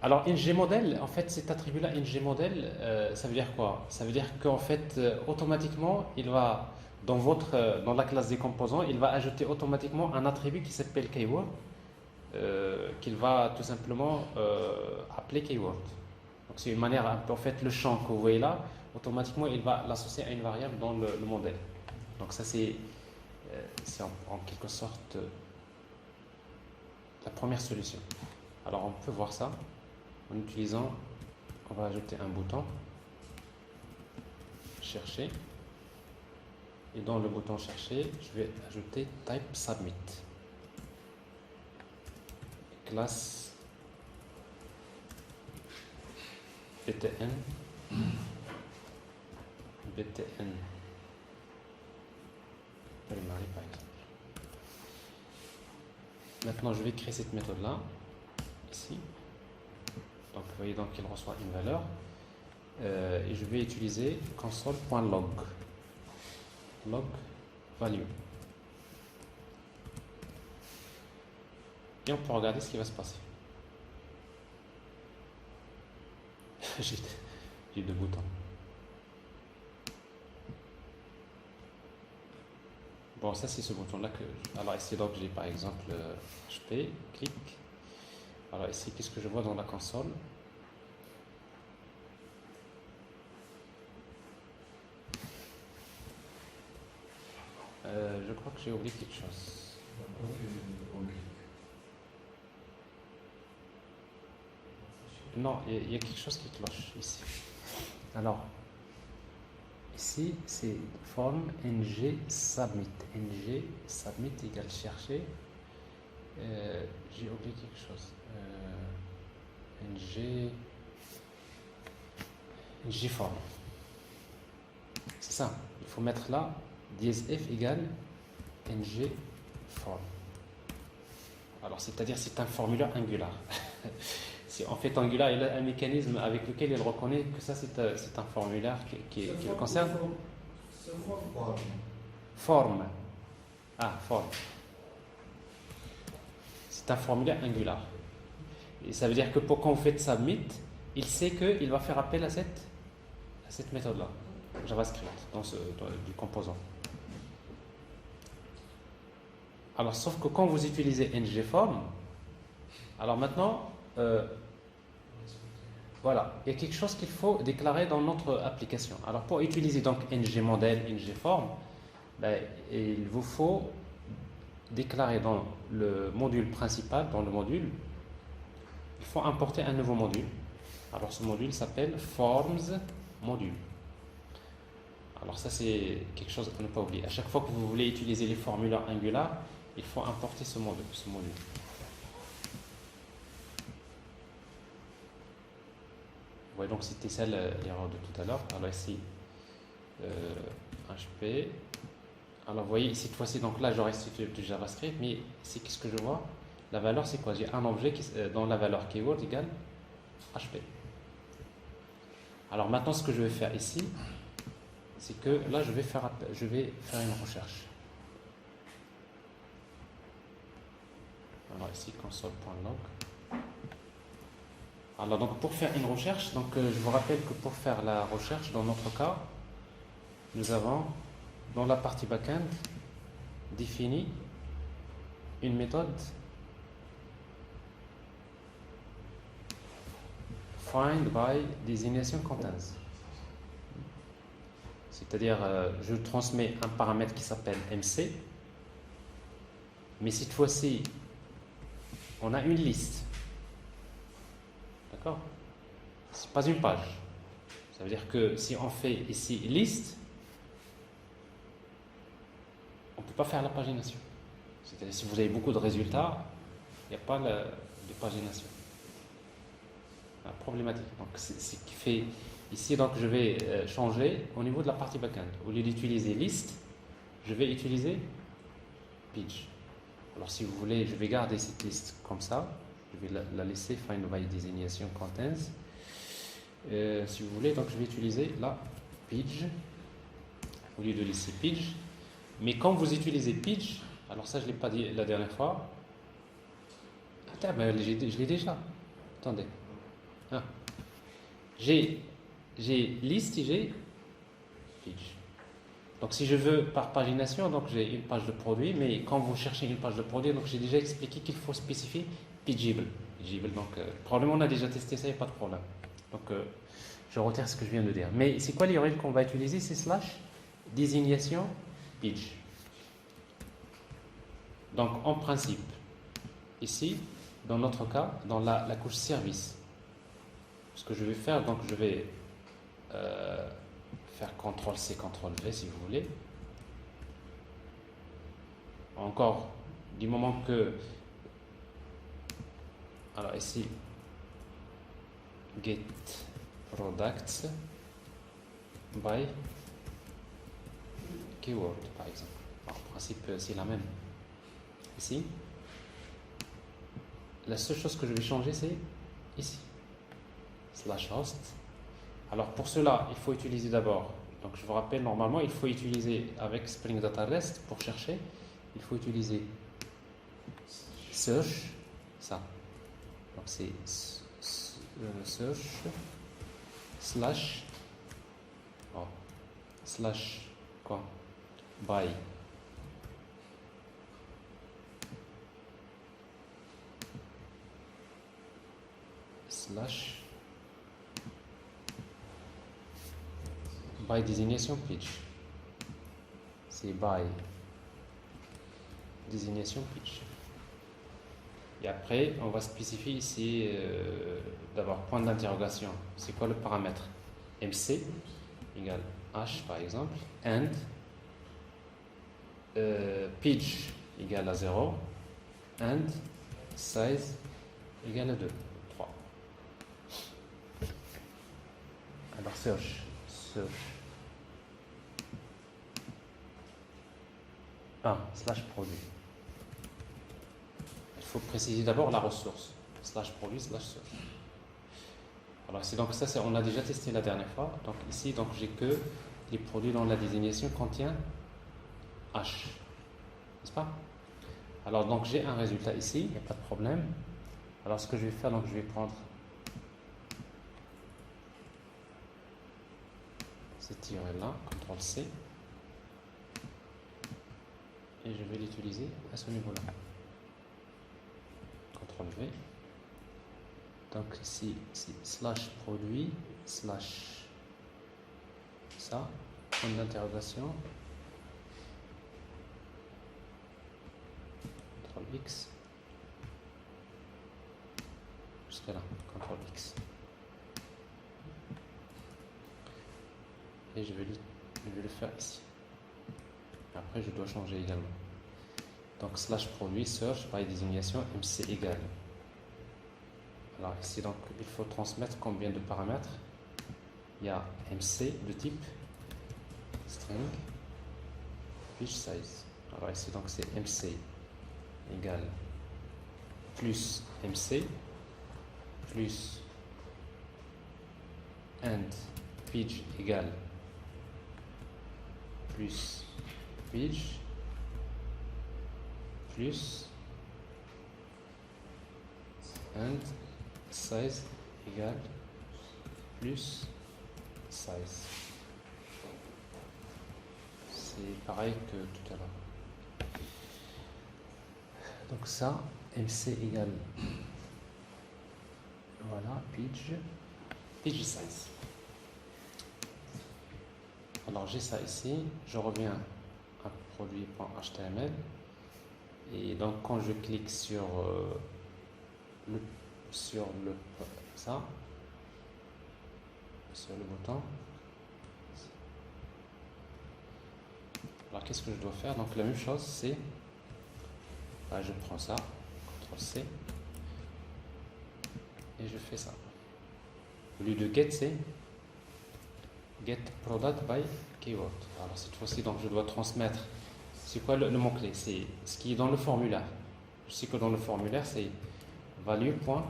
Alors ngModel, en fait cet attribut-là ngModel, ça veut dire quoi? Ça veut dire qu'en fait automatiquement il va dans la classe des composants, il va ajouter automatiquement un attribut qui s'appelle keyword, qu'il va tout simplement appeler keyword. Donc c'est une manière, en fait le champ que vous voyez là, automatiquement il va l'associer à une variable dans le modèle. Donc ça c'est en quelque sorte la première solution. Alors on peut voir ça en utilisant, on va ajouter un bouton chercher, et dans le bouton chercher je vais ajouter type submit classe btn primary par exemple. Maintenant je vais créer cette méthode là ici. Donc vous voyez, donc il reçoit une valeur et je vais utiliser console.log log value, et on peut regarder ce qui va se passer. j'ai deux boutons. Bon, ça c'est ce bouton là que alors ici donc j'ai par exemple HP, clic. Alors ici, qu'est-ce que je vois dans la console? je crois que j'ai oublié quelque chose. Non, il y a quelque chose qui cloche ici. Alors, ici, c'est forme ng submit. ng submit égale chercher. J'ai oublié quelque chose. ng form. C'est ça. Il faut mettre là dièse f égale ng form. Alors, c'est-à-dire c'est un formulaire Angular. Si en fait Angular il a un mécanisme avec lequel il reconnaît que ça c'est un formulaire qui le concerne. Forme. Ah, forme. C'est un formulaire Angular. Et ça veut dire que quand vous faites submit, il sait qu'il va faire appel à cette méthode-là, JavaScript, du composant. Alors, sauf que quand vous utilisez ngForm, alors maintenant, voilà, il y a quelque chose qu'il faut déclarer dans notre application. Alors, pour utiliser donc ngModel, ngForm, ben, il vous faut déclarer dans le module principal, dans le module, il faut importer un nouveau module. Alors, ce module s'appelle Forms Module. Alors, ça, c'est quelque chose à ne pas oublier. À chaque fois que vous voulez utiliser les formulaires Angular, il faut importer ce module. Ouais, donc c'était ça l'erreur de tout à l'heure. Alors ici, HP. Alors vous voyez, cette fois-ci, donc là j'aurais du JavaScript, mais ici qu'est-ce que je vois? La valeur c'est quoi? J'ai un objet dont la valeur keyword égale HP. Alors maintenant ce que je vais faire ici, c'est que là je vais faire une recherche. Alors ici console.log. Alors donc pour faire une recherche, donc je vous rappelle que pour faire la recherche, dans notre cas, nous avons dans la partie backend défini une méthode find by designation contains. C'est-à-dire je transmets un paramètre qui s'appelle MC, mais cette fois-ci on a une liste. D'accord? C'est pas une page. Ça veut dire que si on fait ici liste, on ne peut pas faire la pagination. C'est-à-dire si vous avez beaucoup de résultats, il n'y a pas de pagination. La problématique. Donc c'est ce qui fait ici, donc je vais changer au niveau de la partie backend. Au lieu d'utiliser liste, je vais utiliser page. Alors si vous voulez, je vais garder cette liste comme ça. Je vais la laisser find by designation contains. Si vous voulez, donc je vais utiliser la page au lieu de laisser page. Mais quand vous utilisez page, alors ça je ne l'ai pas dit la dernière fois. Attends, ben, je l'ai déjà. Attendez. Ah. J'ai liste et j'ai page. Donc si je veux par pagination, donc j'ai une page de produit, mais quand vous cherchez une page de produit, donc j'ai déjà expliqué qu'il faut spécifier pageable. Donc probablement on a déjà testé ça, il n'y a pas de problème. Donc je retire ce que je viens de dire. Mais c'est quoi l'URL qu'on va utiliser? C'est / désignation page. Donc en principe, ici, dans notre cas, dans la couche service, ce que je vais faire, donc je vais faire CTRL-C, CTRL-V si vous voulez. Encore, du moment que... Alors ici, get products by keyword, par exemple. En principe, c'est la même. Ici, la seule chose que je vais changer, c'est ici, /host. Alors pour cela, il faut utiliser d'abord, donc je vous rappelle, normalement, il faut utiliser avec Spring Data REST pour chercher, il faut utiliser search, ça. Donc c'est search slash quoi by slash by designation page. C'est by désignation pitch. Et après, on va spécifier ici d'abord point d'interrogation. C'est quoi le paramètre? MC égale H par exemple, and pitch égale à 0, and size égale à 2, 3. Alors search. Slash produit. Il faut préciser d'abord la ressource. Slash produit, slash search. Alors ici, donc ça, on l'a déjà testé la dernière fois. Donc ici, donc j'ai que les produits dont la désignation contient H. N'est-ce pas? Alors donc j'ai un résultat ici, il n'y a pas de problème. Alors ce que je vais faire, donc je vais prendre cette tirée-là, CTRL C, et je vais l'utiliser à ce niveau-là. CTRL V. Donc ici, c'est slash produit, slash ça, point d'interrogation, CTRL X, jusqu'à là, CTRL X. Et je vais le faire ici. Après, je dois changer également. Donc, slash produit, search, by désignation, MC égale. Alors, ici, donc, il faut transmettre combien de paramètres? Il y a MC de type string, pitch size. Alors, ici, donc, c'est MC égale plus MC plus and pitch égale plus pitch plus and size égale plus size. C'est pareil que tout à l'heure. Donc ça, MC égale, voilà, pitch size. Alors j'ai ça ici, je reviens à produit.html et donc quand je clique sur sur le bouton, alors qu'est-ce que je dois faire? Donc la même chose, c'est je prends ça, CTRL C, et je fais ça. Au lieu de get, c'est get product by keyword. Alors cette fois-ci, donc je dois transmettre. C'est quoi le mot-clé? C'est ce qui est dans le formulaire. Je sais que dans le formulaire, c'est value.keyword.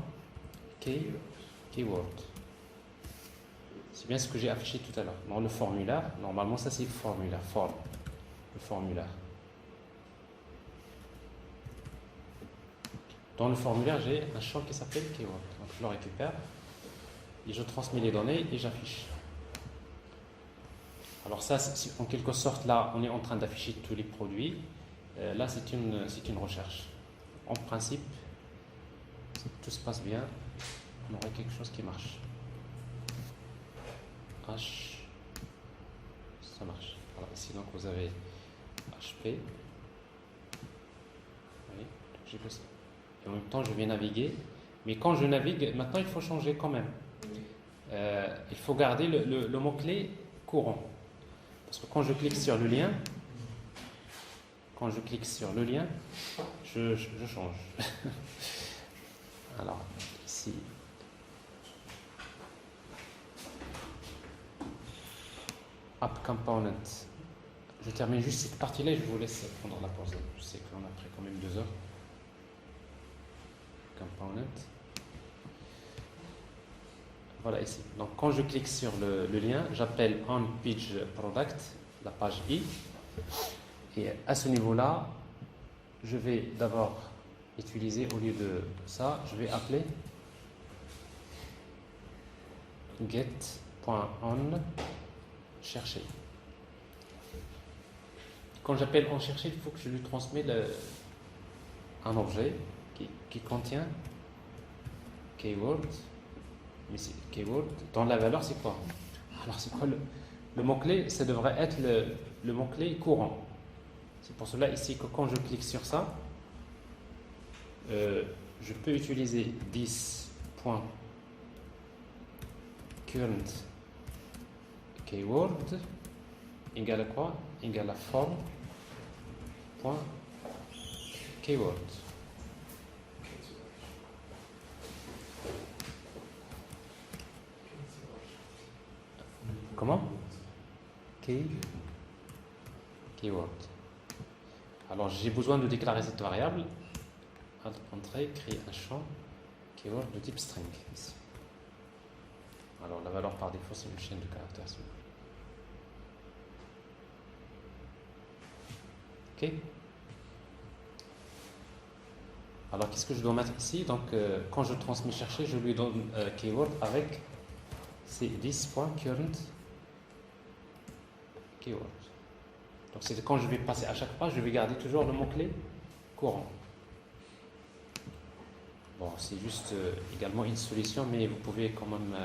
C'est bien ce que j'ai affiché tout à l'heure. Dans le formulaire, normalement, ça c'est le formulaire, le formulaire. Dans le formulaire, j'ai un champ qui s'appelle keyword. Donc je le récupère et je transmets les données et j'affiche. Alors ça, en quelque sorte, là, on est en train d'afficher tous les produits. Là, c'est une recherche. En principe, si tout se passe bien, on aurait quelque chose qui marche. H, ça marche. Alors ici, donc, vous avez HP. Oui, j'ai que ça. Et en même temps, je vais naviguer. Mais quand je navigue, maintenant, il faut changer quand même. Il faut garder le mot-clé courant. Parce que quand je clique sur le lien, je change. Alors, ici, App Component. Je termine juste cette partie-là et je vous laisse prendre la pause. Je sais qu'on a pris quand même 2 heures. Component. Voilà ici. Donc quand je clique sur le lien, j'appelle onPageProduct, la page I. Et à ce niveau-là, je vais d'abord utiliser, au lieu de ça, je vais appeler get.on chercher. Quand j'appelle on chercher, il faut que je lui transmets un objet qui contient keyword. Mais keyword, dans la valeur, c'est quoi? Alors, c'est quoi le mot-clé? Ça devrait être le mot-clé courant. C'est pour cela ici que quand je clique sur ça, je peux utiliser this.current keyword égale à quoi? Égale à form.keyword. Comment? Keyword. Alors j'ai besoin de déclarer cette variable. Entrée, créer un champ keyword de type string ici. Alors la valeur par défaut c'est une chaîne de caractères. Ok. Alors qu'est-ce que je dois mettre ici? Donc quand je transmets chercher, je lui donne keyword avec this.current keyword. Donc c'est quand je vais passer à chaque page, je vais garder toujours le mot-clé courant. Bon, c'est juste également une solution, mais vous pouvez quand même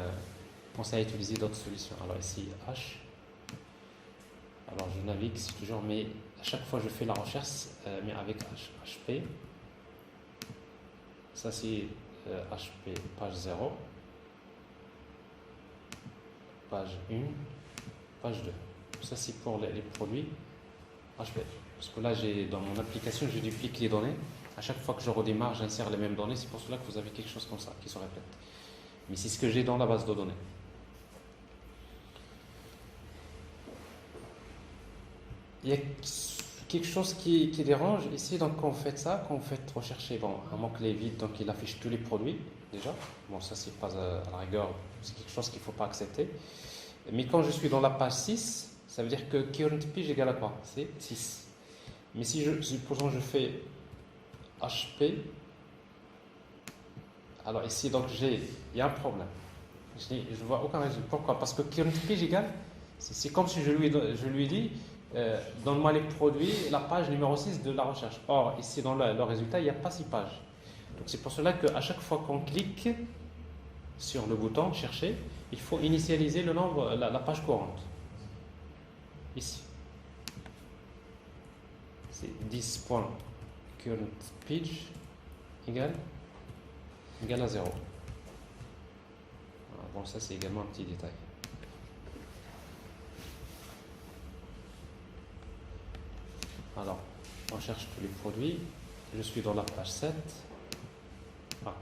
penser à utiliser d'autres solutions. Alors ici, H. Alors je navigue, c'est toujours, mais à chaque fois je fais la recherche, mais avec HP. Ça c'est HP, page 0, page 1, page 2. Ça c'est pour les produits HP. Parce que là, dans mon application, je duplique les données. À chaque fois que je redémarre, j'insère les mêmes données. C'est pour cela que vous avez quelque chose comme ça qui se répète. Mais c'est ce que j'ai dans la base de données. Il y a quelque chose qui dérange ici. Donc, quand vous faites ça, quand vous faites rechercher un mot-clé vide, donc il affiche tous les produits déjà. Bon, ça, c'est pas à la rigueur, c'est quelque chose qu'il ne faut pas accepter. Mais quand je suis dans la page 6, ça veut dire que current page égale à quoi? C'est 6. Mais si supposons je fais HP, alors ici donc il y a un problème. Je vois aucun résultat. Pourquoi? Parce que current page égale, c'est comme si je lui dis donne-moi les produits, la page numéro 6 de la recherche. Or ici dans le résultat il n'y a pas 6 pages. Donc c'est pour cela qu'à chaque fois qu'on clique sur le bouton chercher, il faut initialiser le nombre, la page courante. Ici. C'est 10.currentPage égale à 0. Bon, ça c'est également un petit détail. Alors, on cherche tous les produits. Je suis dans la page 7. Ah,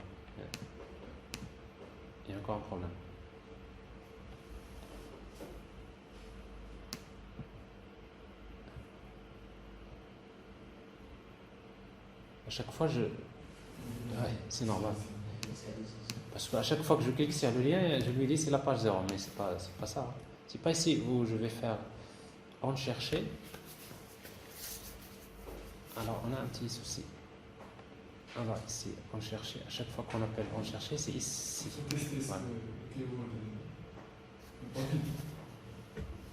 il y a encore un problème. À chaque fois, ouais, c'est normal. Parce qu'à chaque fois que je clique sur le lien, je lui dis c'est la page 0, mais c'est pas ça. Hein. C'est pas ici où je vais faire en chercher. Alors, on a un petit souci. Alors, ici, en chercher, à chaque fois qu'on appelle en chercher, c'est ici. Voilà.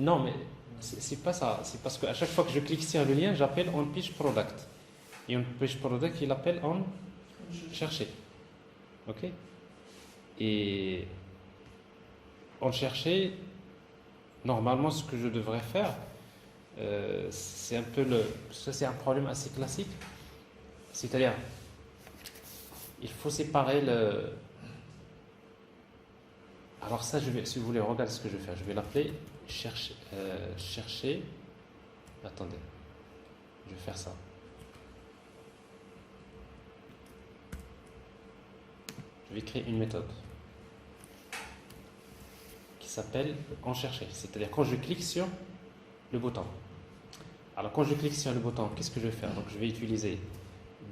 Non, mais c'est pas ça. C'est parce qu'à chaque fois que je clique sur le lien, j'appelle on page product. Et on page product, il appelle en chercher. Ok? Et en chercher, normalement, ce que je devrais faire, c'est un peu ça c'est un problème assez classique. C'est-à-dire, il faut séparer le. Alors ça, si vous voulez, regardez ce que je vais faire. Je vais l'appeler chercher. Attendez, je vais faire ça. Je vais créer une méthode qui s'appelle en chercher. C'est-à-dire quand je clique sur le bouton. Alors quand je clique sur le bouton, qu'est-ce que je vais faire? Donc je vais utiliser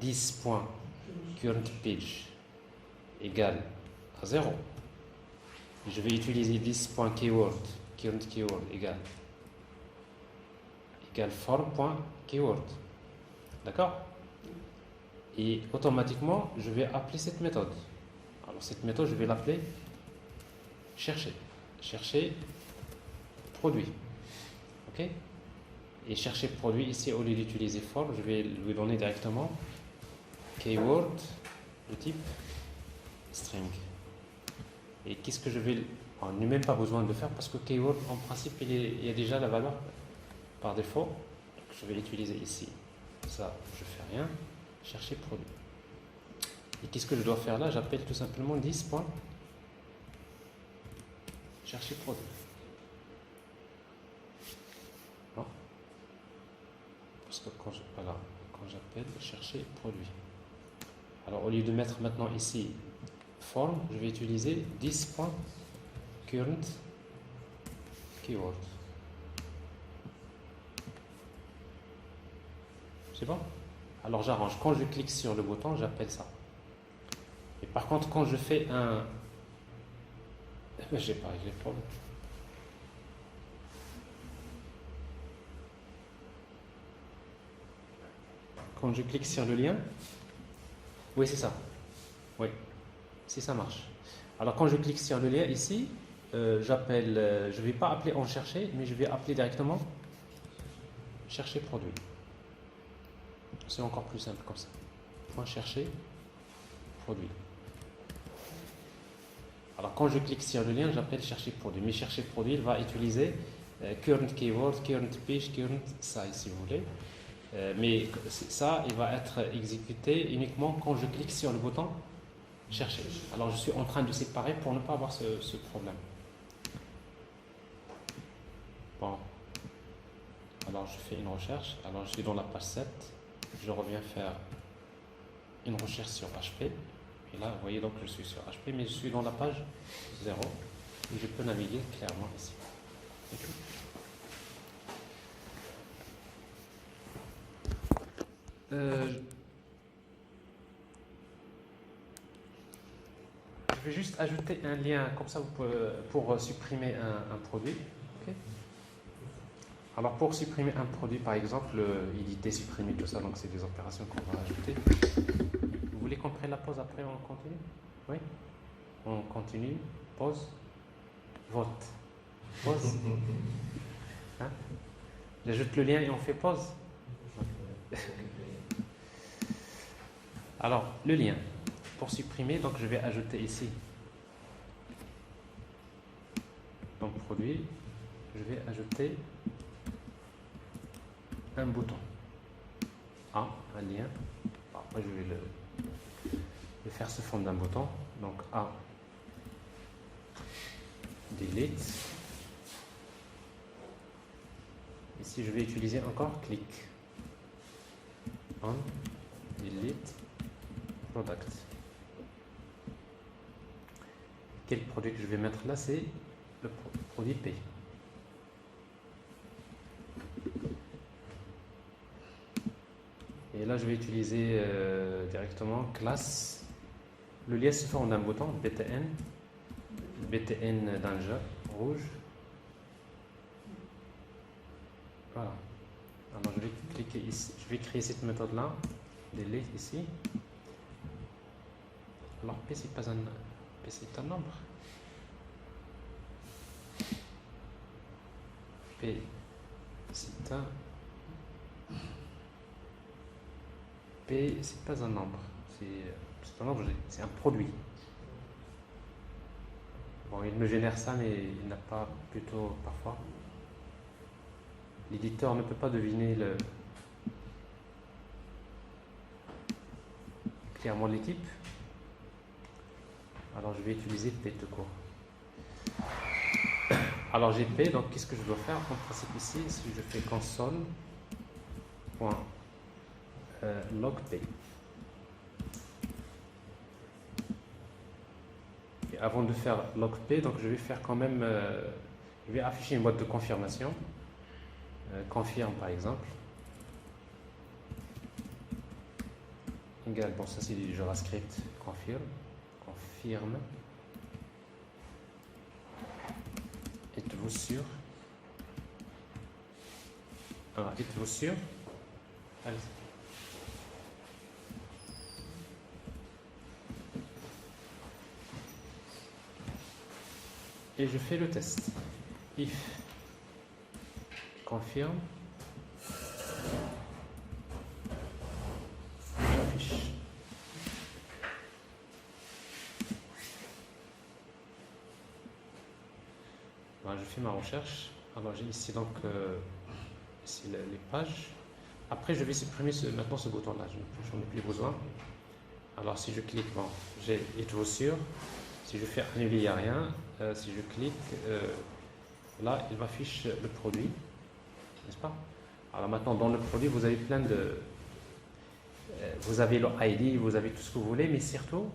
this.currentPage égale à 0. Je vais utiliser this.keyword, current keyword égale form.keyword. D'accord? Et automatiquement, je vais appeler cette méthode. Alors cette méthode, je vais l'appeler chercher. Chercher produit. Ok? Et chercher produit, ici, au lieu d'utiliser form, je vais lui donner directement keyword de type string. Et qu'est-ce que je vais. On n'a même pas besoin de le faire parce que keyword, en principe, il y a déjà la valeur par défaut. je vais utiliser ici. Ça, je fais rien. Chercher produit. Et qu'est-ce que je dois faire là? J'appelle tout simplement 10 points. Chercher produit. Non. Parce que quand j'appelle chercher produit. Alors au lieu de mettre maintenant ici forme, je vais utiliser 10 points current keyword. C'est bon? Alors j'arrange. Quand je clique sur le bouton, j'appelle ça. Et par contre, quand je fais un... J'ai pas réglé le problème. Quand je clique sur le lien, oui, c'est ça. Oui, si ça marche. Alors quand je clique sur le lien ici, j'appelle, je ne vais pas appeler en chercher, mais je vais appeler directement chercher produit. C'est encore plus simple comme ça. Point chercher produit. Alors quand je clique sur le lien, j'appelle chercher produit. Mais chercher produit, il va utiliser current keyword, current page, current size si vous voulez. Mais ça, il va être exécuté uniquement quand je clique sur le bouton chercher. Alors je suis en train de séparer pour ne pas avoir ce problème. Bon. Alors je fais une recherche. Alors je suis dans la page 7. Je reviens faire une recherche sur HP. Et là, vous voyez donc que je suis sur HP, mais je suis dans la page 0. Et je peux naviguer clairement ici. Okay. Je vais juste ajouter un lien, comme ça vous pouvez, pour supprimer un produit. Okay. Alors pour supprimer un produit, par exemple, éditer, supprimer, tout ça, donc c'est des opérations qu'on va ajouter. Vous voulez qu'on prenne la pause après, on continue? Oui? On continue, pause, vote. Pause. Hein? J'ajoute le lien et on fait pause. Alors, le lien. Pour supprimer, donc je vais ajouter ici. Donc produit, je vais ajouter un bouton. Un lien. Après, je vais le faire sous forme d'un bouton. Donc A, delete. Ici, je vais utiliser encore clic. On, delete, product. Quel produit que je vais mettre là? C'est le produit P. Et là, je vais utiliser directement classe. Le lien se forme d'un bouton BTN, BTN danger rouge. Voilà. Alors je vais cliquer ici. Je vais créer cette méthode là. Delete ici. Alors P c'est pas un nombre. P c'est un P c'est pas un nombre. C'est un nombre, c'est un produit. Bon, il me génère ça, mais il n'a pas plutôt parfois. L'éditeur ne peut pas deviner clairement les types. Alors je vais utiliser P tout court. Alors j'ai P, donc qu'est-ce que je dois faire? En principe ici, si je fais console.log P. Et avant de faire log P, donc je vais faire quand même, je vais afficher une boîte de confirmation. Confirme par exemple. Égal, bon ça c'est du JavaScript, confirme. Êtes-vous sûr? Alors, êtes-vous sûr? Allez. Et je fais le test. If confirme, j'affiche. Je fais ma recherche. Alors j'ai ici donc ici les pages. Après, je vais supprimer maintenant ce bouton-là, je n'en ai plus besoin. Alors, si je clique, bon, j'ai Êtes-vous sûr? Si je fais annuler, il n'y a rien. Si je clique, là, il m'affiche le produit, n'est-ce pas? Alors maintenant, dans le produit, vous avez plein de... vous avez le ID, vous avez tout ce que vous voulez, mais surtout,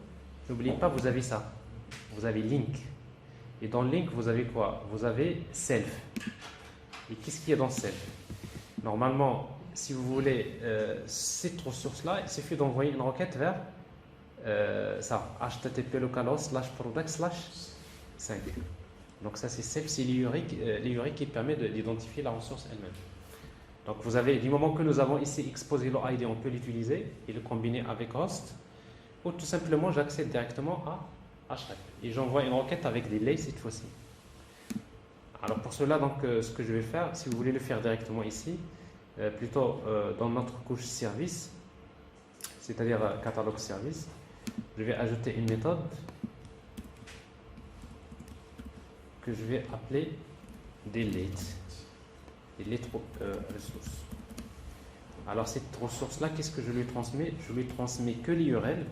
n'oubliez pas, vous avez ça. Vous avez Link. Et dans Link, vous avez quoi? Vous avez Self. Et qu'est-ce qu'il y a dans Self? Normalement, si vous voulez cette ressource-là, il suffit d'envoyer une requête vers ça, http://product/5. Donc ça, c'est Self, c'est l'URI qui permet d'identifier la ressource elle-même. Donc vous avez, du moment que nous avons ici exposé le ID, on peut l'utiliser et le combiner avec host, ou tout simplement j'accède directement à href et j'envoie une requête avec delay cette fois-ci. Alors pour cela, donc, ce que je vais faire, si vous voulez le faire directement ici, plutôt dans notre couche service, c'est-à-dire catalogue service, je vais ajouter une méthode que je vais appeler delete ressource. Alors cette ressource-là, qu'est-ce que je lui transmets? Je lui transmets que l'URL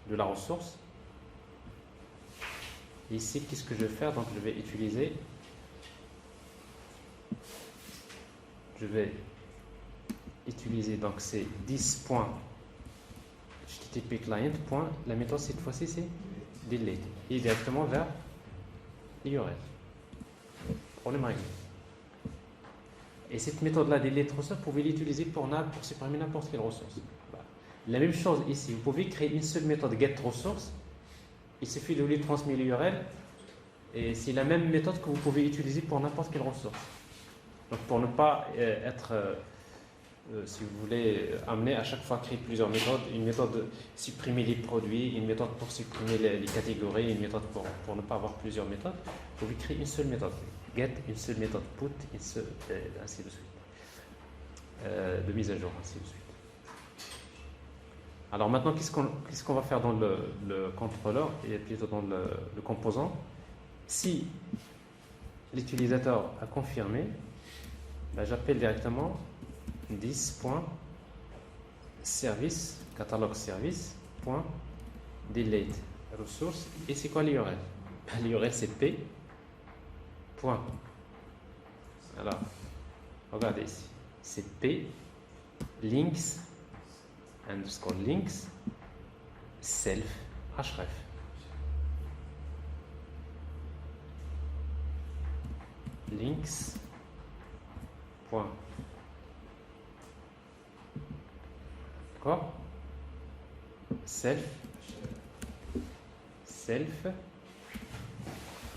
de la ressource. Et ici, qu'est-ce que je vais faire? Donc je vais utiliser, donc c'est 10.http client. La méthode cette fois-ci c'est delete et directement vers l'URL. Problème réglé. Et cette méthode-là, delete ressource, vous pouvez l'utiliser pour supprimer n'importe quelle ressource. La même chose ici, vous pouvez créer une seule méthode get ressource. Il suffit de lui transmettre l'URL et c'est la même méthode que vous pouvez utiliser pour n'importe quelle ressource. Donc pour ne pas être, si vous voulez, amener à chaque fois à créer plusieurs méthodes, une méthode supprimer les produits, une méthode pour supprimer les catégories, une méthode pour ne pas avoir plusieurs méthodes, vous pouvez créer une seule méthode. Get, une seule méthode put, ainsi de suite. De mise à jour, ainsi de suite. Alors maintenant, qu'est-ce qu'on va faire dans le contrôleur et plutôt dans le composant? Si l'utilisateur a confirmé, ben, j'appelle directement 10.service, catalogue service.delete ressource. Et c'est quoi l'URL? L'URL c'est p. Point. Alors, regardez ici. C'est p links underscore links self href. Links point. D'accord? Self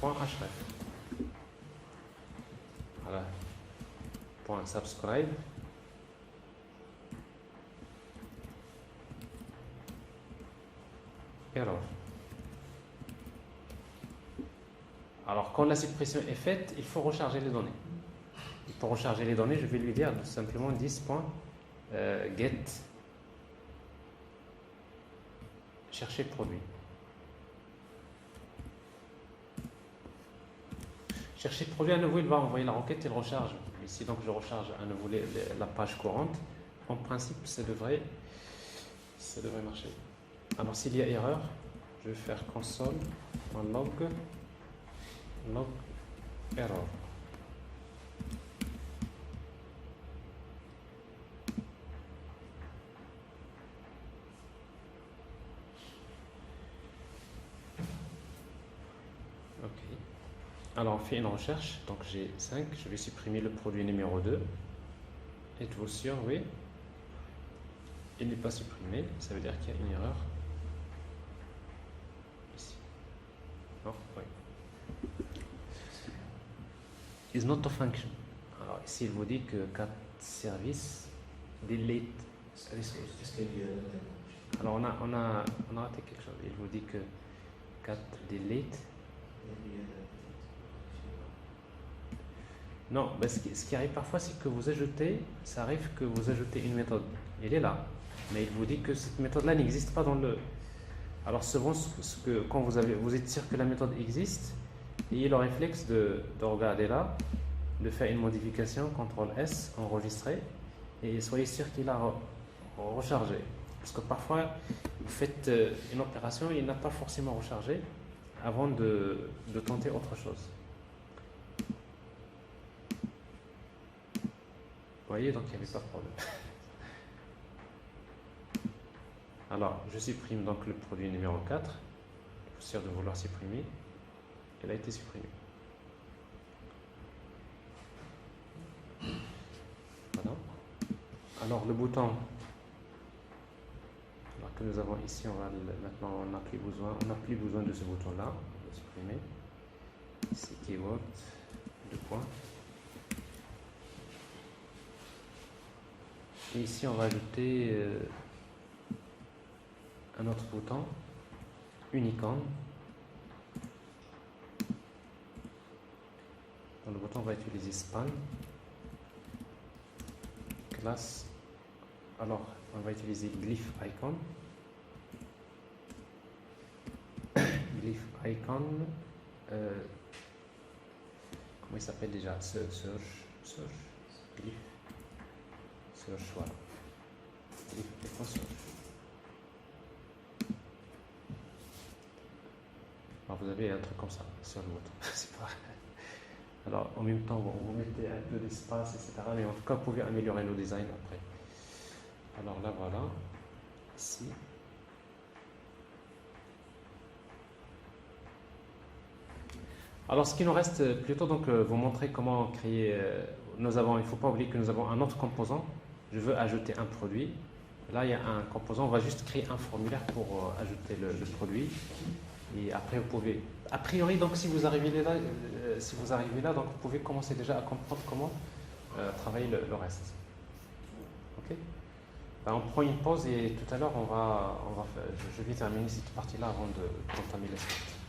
point href. Voilà. Point subscribe. Error. Alors, quand la suppression est faite, il faut recharger les données. Et pour recharger les données, je vais lui dire tout simplement 10.get chercher produit. Chercher produit, à nouveau, il va envoyer la requête et le recharge. Ici, donc, je recharge à nouveau la page courante. En principe, ça devrait marcher. Alors, s'il y a erreur, je vais faire console.log error. Ok. Alors, on fait une recherche. Donc, j'ai 5. Je vais supprimer le produit numéro 2. Êtes-vous sûr? Oui. Il n'est pas supprimé. Ça veut dire qu'il y a une erreur. Ici. Non? Oui. Is not a function. Alors, ici, il vous dit que cat service delete resource. Alors, on a raté quelque chose. Il vous dit que cat delete. Non, ben ce qui arrive parfois, c'est que ça arrive que vous ajoutez une méthode. Elle est là, mais il vous dit que cette méthode-là n'existe pas dans le. Alors souvent, quand vous êtes sûr que la méthode existe, ayez le réflexe de regarder là, de faire une modification, CTRL S, enregistrer, et soyez sûr qu'il a rechargé. Parce que parfois, vous faites une opération et il n'a pas forcément rechargé avant de tenter autre chose. Vous voyez, donc il n'y avait pas de problème. Alors, je supprime donc le produit numéro 4. Je suis sûr de vouloir supprimer. Il a été supprimé. Voilà. Alors, le bouton que nous avons ici, maintenant on n'a plus besoin de ce bouton-là. On va supprimer. Ici, keyword, 2 points. Et ici, on va ajouter un autre bouton, une icône. Dans le bouton, on va utiliser span, classe. Alors, on va utiliser glyph icon. Glyph icon. Comment il s'appelle déjà? Search. Glyph. Search, voilà. Glyph icon search. Alors vous avez un truc comme ça sur le bouton. C'est pas... Alors en même temps, vous mettez un peu d'espace, etc. Mais en tout cas, vous pouvez améliorer nos designs après. Alors là, voilà. Ici. Alors ce qui nous reste plutôt, donc vous montrer comment créer. Il ne faut pas oublier que nous avons un autre composant. Je veux ajouter un produit. Là, il y a un composant. On va juste créer un formulaire pour ajouter le produit. Et après, vous pouvez. A priori, donc si vous arrivez là, donc vous pouvez commencer déjà à comprendre comment travailler le reste. Ok. Ben, on prend une pause et tout à l'heure, je vais terminer cette partie-là avant d'entamer la suite.